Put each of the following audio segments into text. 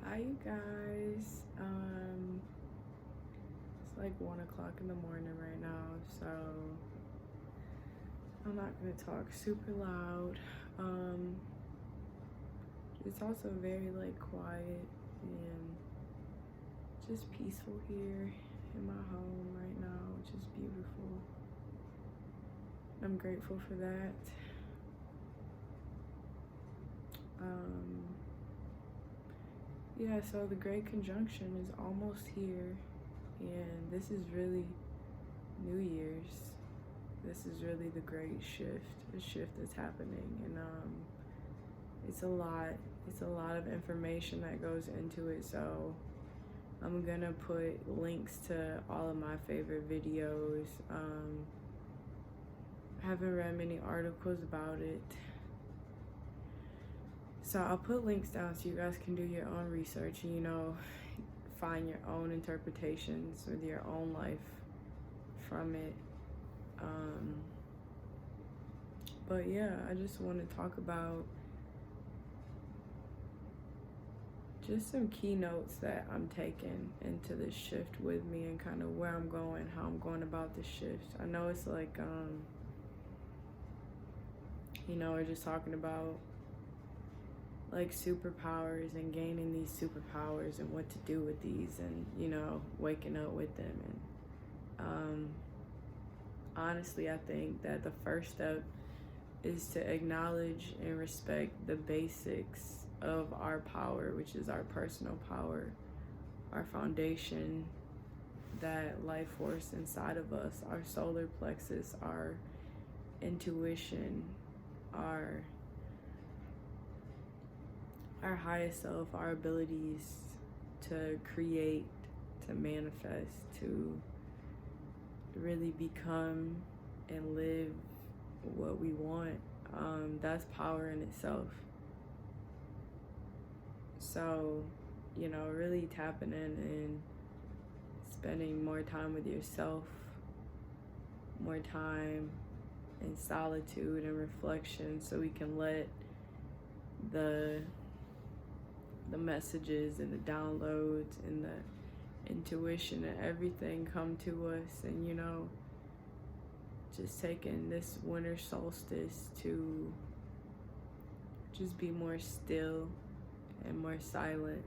Hi, you guys. It's like 1 o'clock in the morning right now, so I'm not gonna talk super loud. It's also very like quiet and just peaceful here in my home right now, which is beautiful. I'm grateful for that. Yeah, so the Great Conjunction is almost here, and this is really New Year's. This is really the great shift that's happening, and it's a lot. It's a lot of information that goes into it, so I'm gonna put links to all of my favorite videos. I haven't read many articles about it, so I'll put links down so you guys can do your own research and, find your own interpretations with your own life from it. But yeah, I just want to talk about just some keynotes that I'm taking into this shift with me and kind of where I'm going, how I'm going about this shift. I know it's like, we're just talking about like superpowers and gaining these superpowers and what to do with these and, waking up with them. And honestly, I think that the first step is to acknowledge and respect the basics of our power, which is our personal power, our foundation, that life force inside of us, our solar plexus, our intuition, our highest self, our abilities to create, to manifest, to really become and live what we want. That's power in itself. So, really tapping in and spending more time with yourself, more time in solitude and reflection, so we can let the messages and the downloads and the intuition and everything come to us. And just taking this winter solstice to just be more still and more silent.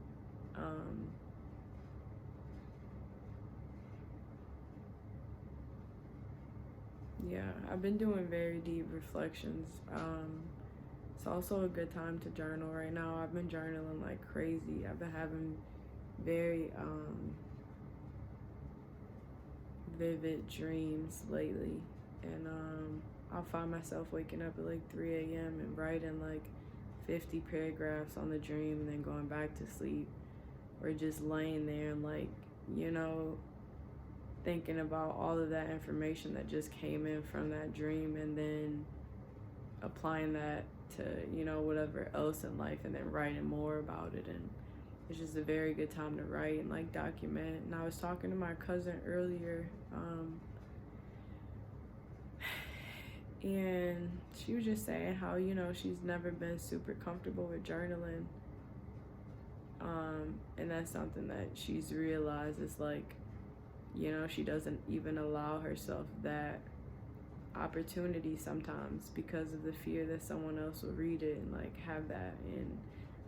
Yeah, I've been doing very deep reflections. It's also a good time to journal right now. I've been journaling like crazy. I've been having very vivid dreams lately, and I'll find myself waking up at like 3 a.m. and writing like 50 paragraphs on the dream and then going back to sleep, or just laying there and like, thinking about all of that information that just came in from that dream, and then applying that to, whatever else in life, and then writing more about it. And it's just a very good time to write and like document. And I was talking to my cousin earlier, and she was just saying how, she's never been super comfortable with journaling. And that's something that she's realized is like, she doesn't even allow herself that opportunity sometimes because of the fear that someone else will read it and like have that. And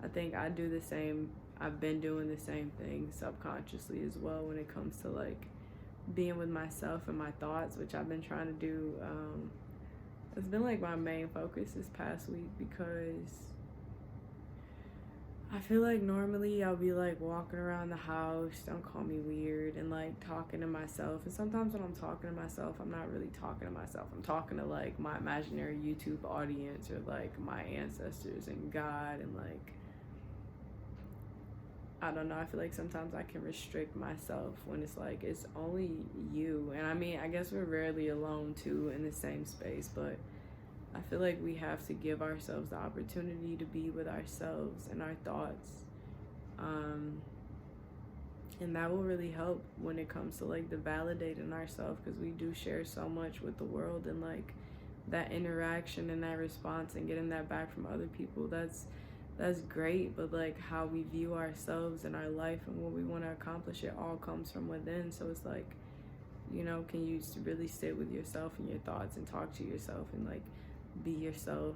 I think I do the same. I've been doing the same thing subconsciously as well when it comes to like being with myself and my thoughts, which I've been trying to do. It's been like my main focus this past week, because I feel like normally I'll be like walking around the house, don't call me weird, and like talking to myself. And sometimes when I'm talking to myself, I'm not really talking to myself. I'm talking to like my imaginary YouTube audience, or like my ancestors and God. And like, I don't know, I feel like sometimes I can restrict myself when it's like, it's only you. And I mean, I guess we're rarely alone too in the same space, but I feel like we have to give ourselves the opportunity to be with ourselves and our thoughts. And that will really help when it comes to like the validating ourselves, because we do share so much with the world, and like that interaction and that response and getting that back from other people, that's that's great, but like how we view ourselves and our life and what we want to accomplish, it all comes from within. So it's like, you know, can you really sit with yourself and your thoughts and talk to yourself and like be yourself?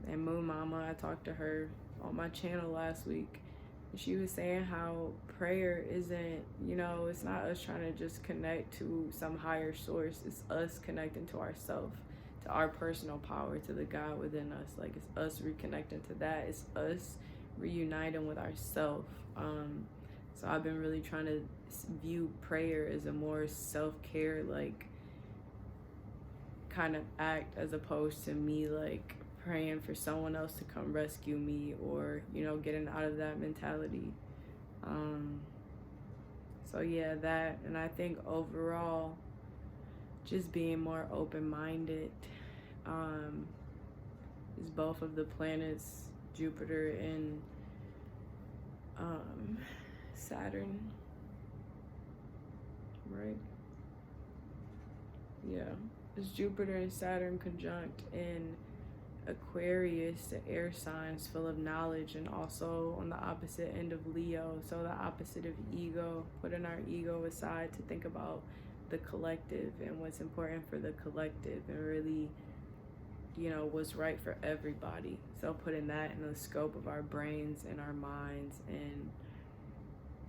And Moon Mama, I talked to her on my channel last week. She was saying how prayer isn't, you know, it's not us trying to just connect to some higher source. It's us connecting to ourselves, to our personal power, to the God within us. Like, it's us reconnecting to that. It's us reuniting with ourselves. So I've been really trying to view prayer as a more self-care, like, kind of act, as opposed to me, like, praying for someone else to come rescue me, or, you know, getting out of that mentality. So yeah, that, and I think overall just being more open-minded, is both of the planets, Jupiter and Saturn, right? Yeah, it's Jupiter and Saturn conjunct in Aquarius, the air signs full of knowledge, and also on the opposite end of Leo, so the opposite of ego, putting our ego aside to think about the collective and what's important for the collective, and really, you know, what's right for everybody. So putting that in the scope of our brains and our minds, and,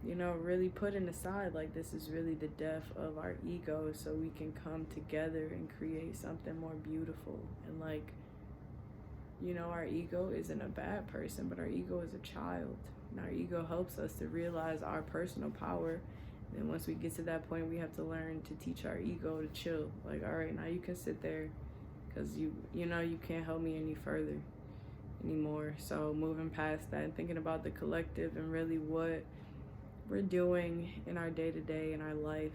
you know, really putting aside, like, this is really the death of our ego, so we can come together and create something more beautiful. And, like, you know, our ego isn't a bad person, but our ego is a child. And our ego helps us to realize our personal power. And once we get to that point, we have to learn to teach our ego to chill. Like, all right, now you can sit there, because you know, you can't help me any further anymore. So moving past that and thinking about the collective and really what we're doing in our day-to-day in our life.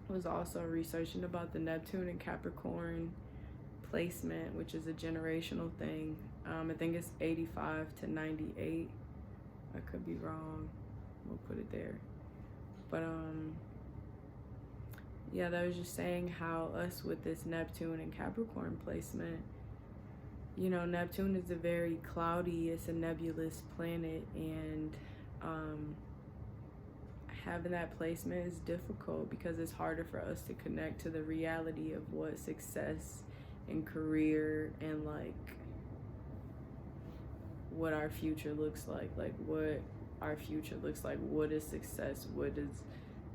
Was also researching about the Neptune and Capricorn placement, which is a generational thing. I think it's 85 to 98. I could be wrong. We'll put it there. But yeah, that was just saying how us with this Neptune and Capricorn placement, you know, Neptune is a very cloudy, it's a nebulous planet, and having that placement is difficult because it's harder for us to connect to the reality of what success and career and, like, what our future looks like what our future looks like. What is success? What is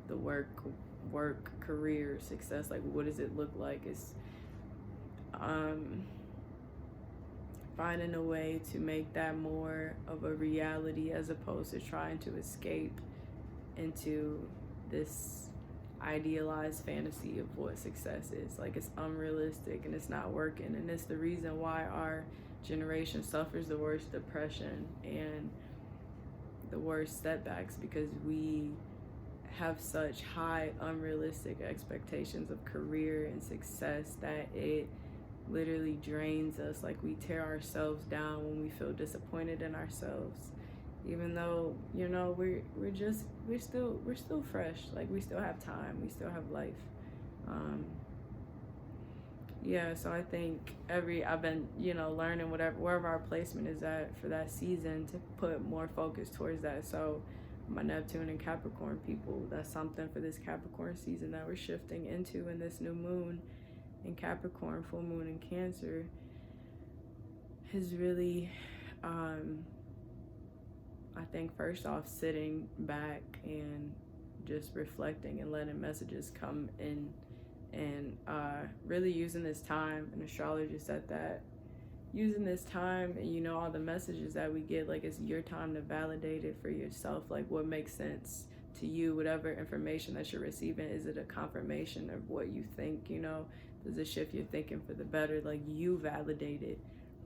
the work career success? Like, what does it look like? It's finding a way to make that more of a reality, as opposed to trying to escape into this idealized fantasy of what success is. Like, it's unrealistic and it's not working, and it's the reason why our generation suffers the worst depression and the worst setbacks, because we have such high unrealistic expectations of career and success that it literally drains us. Like, we tear ourselves down when we feel disappointed in ourselves, even though, you know, we're still fresh. Like, we still have time, we still have life. Yeah, so I think I've been, you know, learning wherever our placement is at for that season, to put more focus towards that. So my Neptune and Capricorn people, that's something for this Capricorn season that we're shifting into in this new moon in Capricorn, full moon in Cancer, is really, I think, first off, sitting back and just reflecting and letting messages come in, and really using this time, an astrologer said that, using this time and, you know, all the messages that we get, like, it's your time to validate it for yourself. Like, what makes sense to you, whatever information that you're receiving, is it a confirmation of what you think, you know? Does it shift your thinking for the better? Like, you validate it.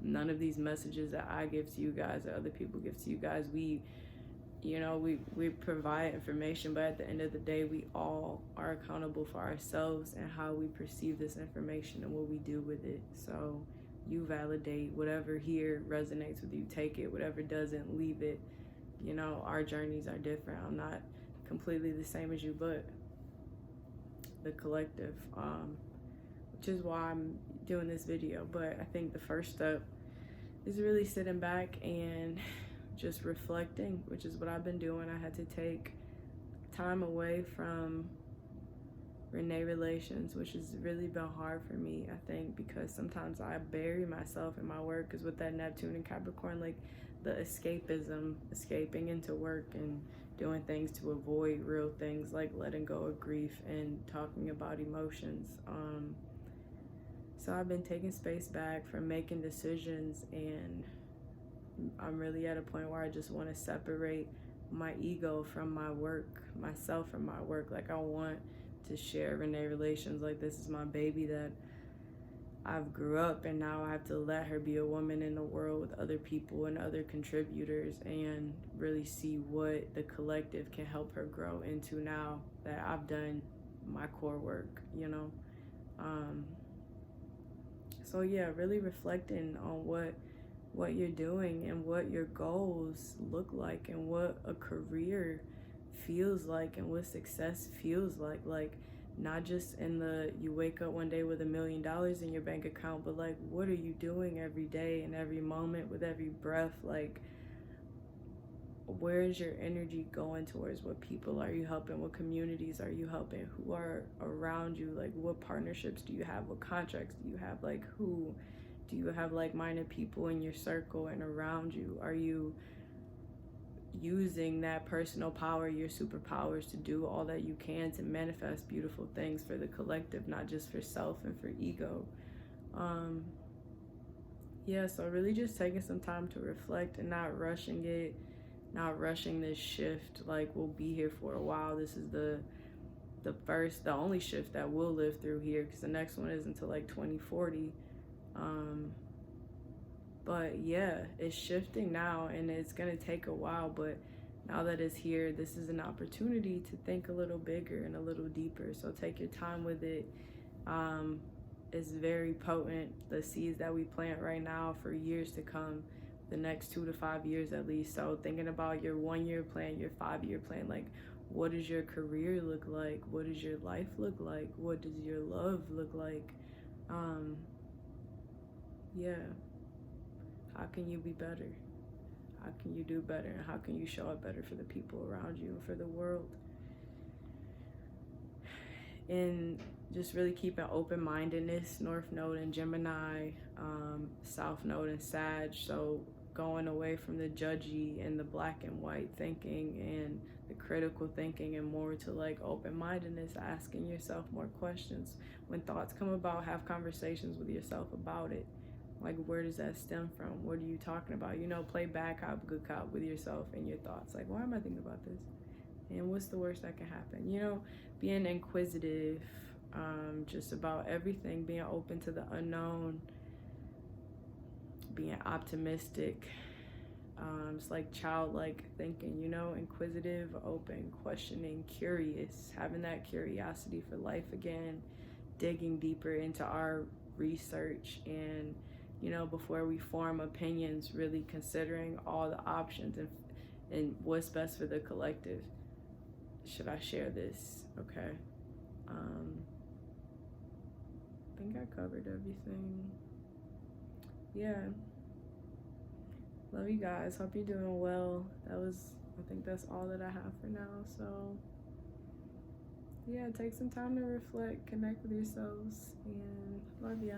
None of these messages that I give to you guys or other people give to you guys, we provide information, but at the end of the day, we all are accountable for ourselves and how we perceive this information and what we do with it. So you validate whatever here resonates with you, take it. Whatever doesn't, leave it. You know, our journeys are different. I'm not completely the same as you, but the collective, which is why I'm doing this video. But I think the first step is really sitting back and just reflecting, which is what I've been doing. I had to take time away from Renee relations, which has really been hard for me, I think, because sometimes I bury myself in my work. Because with that Neptune and Capricorn, like the escapism, escaping into work and doing things to avoid real things, like letting go of grief and talking about emotions. So I've been taking space back from making decisions, and I'm really at a point where I just want to separate my ego from my work, myself from my work. Like I want to share Renee relations, like this is my baby that I've grew up, and now I have to let her be a woman in the world with other people and other contributors, and really see what the collective can help her grow into now that I've done my core work, you know. So yeah, really reflecting on what you're doing and what your goals look like and what a career feels like and what success feels like. Like not just in the you wake up one day with $1 million in your bank account, but like what are you doing every day and every moment with every breath? Like where is your energy going towards? What people are you helping? What communities are you helping? Who are around you? Like what partnerships do you have? What contracts do you have? Like who do you have like-minded people in your circle and around you? Are you using that personal power, your superpowers, to do all that you can to manifest beautiful things for the collective, not just for self and for ego? Yeah, so really just taking some time to reflect and not rushing it, not rushing this shift. Like we'll be here for a while. This is the only shift that we'll live through here, because the next one is until like 2040. But yeah, it's shifting now and it's gonna take a while, but now that it's here, this is an opportunity to think a little bigger and a little deeper. So take your time with it. It's very potent. The seeds that we plant right now for years to come, the next 2 to 5 years at least. So thinking about your 1-year plan, your 5-year plan, like what does your career look like? What does your life look like? What does your love look like? Yeah. How can you be better? How can you do better? And how can you show up better for the people around you and for the world? And just really keeping open-mindedness, North Node in Gemini, South Node in Sag. So going away from the judgy and the black and white thinking and the critical thinking, and more to like open-mindedness, asking yourself more questions. When thoughts come about, have conversations with yourself about it. Like, where does that stem from? What are you talking about? You know, play bad cop, good cop with yourself and your thoughts. Like, why am I thinking about this? And what's the worst that can happen? You know, being inquisitive, just about everything, being open to the unknown, being optimistic. It's like childlike thinking, you know, inquisitive, open, questioning, curious, having that curiosity for life again, digging deeper into our research, and you know, before we form opinions, really considering all the options and what's best for the collective. Should I share this? Okay. I think I covered everything. Yeah. Love you guys. Hope you're doing well. I think that's all that I have for now. So yeah, take some time to reflect, connect with yourselves, and love ya.